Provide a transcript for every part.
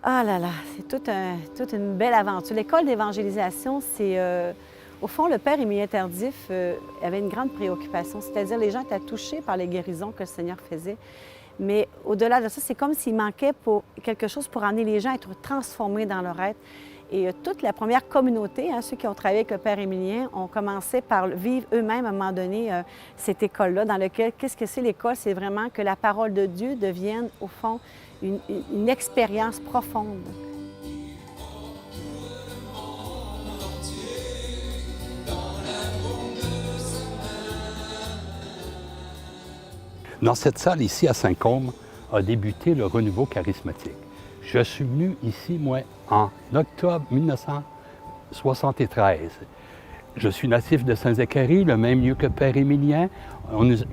Ah là là, c'est toute une belle aventure. L'école d'évangélisation, c'est... au fond, le père Émilien Tardif avait une grande préoccupation, c'est-à-dire les gens étaient touchés par les guérisons que le Seigneur faisait. Mais au-delà de ça, c'est comme s'il manquait quelque chose pour amener les gens à être transformés dans leur être. Et toute la première communauté, ceux qui ont travaillé avec le père Émilien, ont commencé par vivre eux-mêmes à un moment donné cette école-là, dans laquelle, qu'est-ce que c'est l'école? C'est vraiment que la parole de Dieu devienne, au fond, une expérience profonde. Dans cette salle ici à Saint-Côme a débuté le renouveau charismatique. Je suis venu ici, moi, en octobre 1973. Je suis natif de Saint-Zacharie, le même lieu que Père Émilien.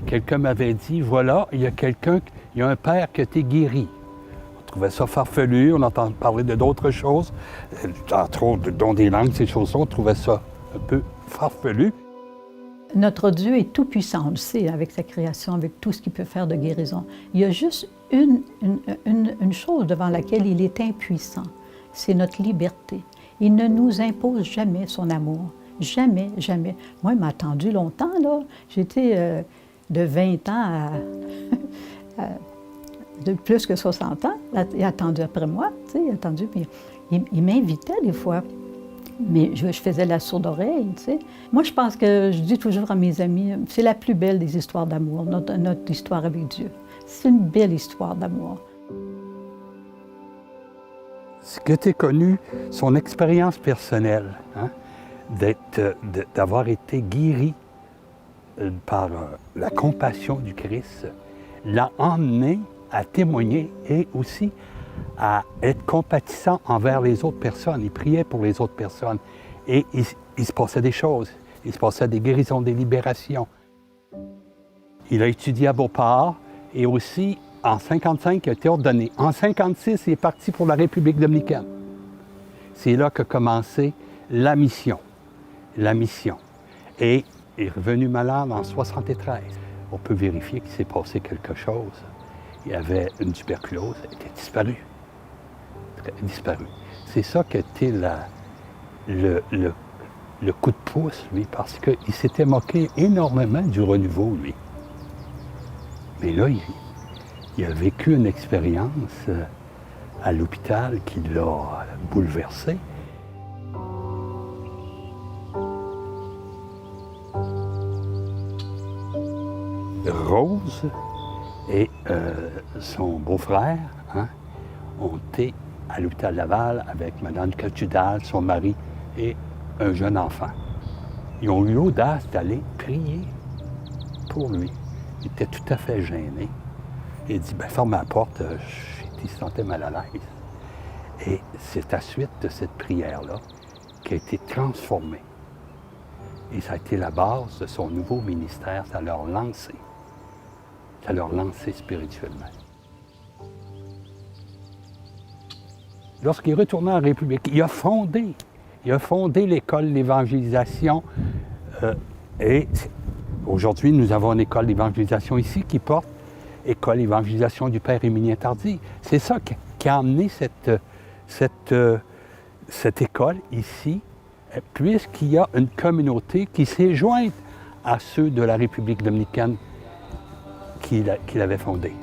Quelqu'un m'avait dit, voilà, il y a un père qui a été guéri. On trouvait ça farfelu, on entend parler de d'autres choses, entre autres, dont des langues, ces choses-là, on trouvait ça un peu farfelu. Notre Dieu est tout-puissant, on le sait, avec sa création, avec tout ce qu'il peut faire de guérison. Il y a juste une chose devant laquelle il est impuissant, c'est notre liberté. Il ne nous impose jamais son amour. Jamais, jamais. Moi, il m'a attendu longtemps, là. J'étais de 20 ans de plus que 60 ans. Il a attendu après moi, tu sais, il a attendu, puis il m'invitait des fois. Mais je faisais la sourde oreille, tu sais. Moi, je pense que je dis toujours à mes amis, c'est la plus belle des histoires d'amour, notre histoire avec Dieu. C'est une belle histoire d'amour. Ce que tu as connu, son expérience personnelle, d'avoir été guéri par la compassion du Christ, l'a emmené à témoigner et aussi à être compatissant envers les autres personnes. Il priait pour les autres personnes. Et il se passait des choses. Il se passait des guérisons, des libérations. Il a étudié à Beauport et aussi, en 1955, il a été ordonné. En 1956, il est parti pour la République dominicaine. C'est là qu'a commencé la mission. La mission. Et il est revenu malade en 1973. On peut vérifier qu'il s'est passé quelque chose. Il avait une tuberculose, elle était disparue. Disparu. C'est ça qui a été le coup de pouce, lui, parce qu'il s'était moqué énormément du renouveau, lui. Mais là, il a vécu une expérience à l'hôpital qui l'a bouleversé. Rose et son beau-frère ont été à l'hôpital Laval avec Mme Cotudal, son mari et un jeune enfant. Ils ont eu l'audace d'aller prier pour lui. Il était tout à fait gêné. Il dit, ferme la porte, il se sentait mal à l'aise. Et c'est à suite de cette prière-là qu'il a été transformé. Et ça a été la base de son nouveau ministère, ça l'a lancé. Ça l'a lancé spirituellement. Lorsqu'il est retourné en République, il a fondé l'école d'évangélisation. Et aujourd'hui, nous avons une école d'évangélisation ici qui porte École d'évangélisation du Père Émilien Tardif. C'est ça qui a amené cette école ici, puisqu'il y a une communauté qui s'est jointe à ceux de la République dominicaine qu'il avait fondée.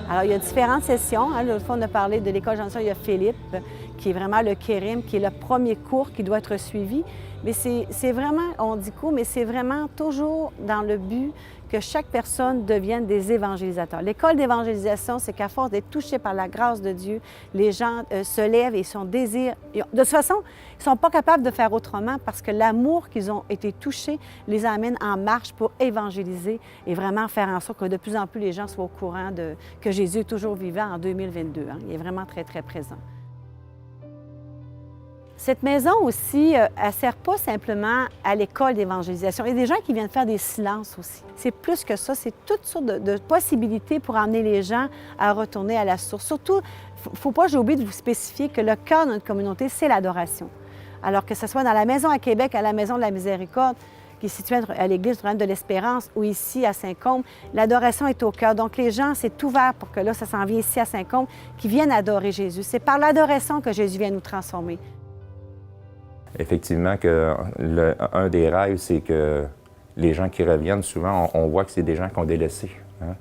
Alors, il y a différentes sessions. L'autre fois, on a parlé de l'école d'évangélisation. Il y a Philippe, qui est vraiment le kérim, qui est le premier cours qui doit être suivi. Mais c'est vraiment, on dit cours, mais c'est vraiment toujours dans le but que chaque personne devienne des évangélisateurs. L'école d'évangélisation, c'est qu'à force d'être touchés par la grâce de Dieu, les gens se lèvent et son désir... De toute façon, ils ne sont pas capables de faire autrement parce que l'amour qu'ils ont été touchés les amène en marche pour évangéliser et vraiment faire en sorte que de plus en plus les gens soient au courant que Jésus est toujours vivant en 2022. Il est vraiment très, très présent. Cette maison aussi, elle ne sert pas simplement à l'école d'évangélisation. Il y a des gens qui viennent faire des silences aussi. C'est plus que ça, c'est toutes sortes de possibilités pour amener les gens à retourner à la source. Surtout, il ne faut pas, j'ai oublié de vous spécifier que le cœur de notre communauté, c'est l'adoration. Alors que ce soit dans la maison à Québec, à la Maison de la Miséricorde, qui est situé à l'église Notre-Dame de l'Espérance, ou ici à Saint-Côme, l'adoration est au cœur. Donc les gens, c'est ouvert pour que là, ça s'en vient ici à Saint-Côme, qui viennent adorer Jésus. C'est par l'adoration que Jésus vient nous transformer. Effectivement, un des rêves, c'est que les gens qui reviennent, souvent, on voit que c'est des gens qui ont délaissé. Hein?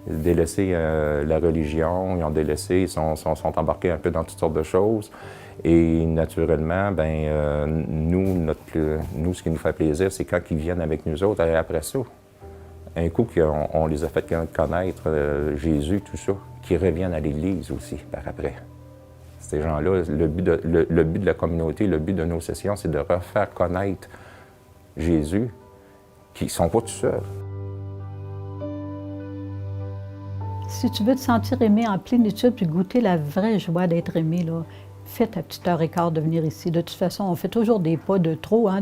Délaissé la religion, ils ont délaissé, ils sont embarqués un peu dans toutes sortes de choses. Et naturellement, nous, ce qui nous fait plaisir, c'est quand ils viennent avec nous autres, et après ça, un coup qu'on les a fait connaître Jésus, tout ça, qu'ils reviennent à l'Église aussi par après. Ces gens-là, le but de la communauté, le but de nos sessions, c'est de refaire connaître Jésus, qui ne sont pas tout seuls. Si tu veux te sentir aimé en plénitude puis goûter la vraie joie d'être aimé, là, fais ta petite heure et quart de venir ici. De toute façon, on fait toujours des pas de trop. Hein,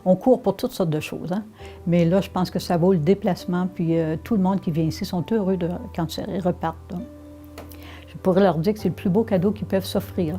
on court pour toutes sortes de choses. Hein. Mais là, je pense que ça vaut le déplacement. Puis tout le monde qui vient ici sont heureux quand ils repartent. Là. Je pourrais leur dire que c'est le plus beau cadeau qu'ils peuvent s'offrir.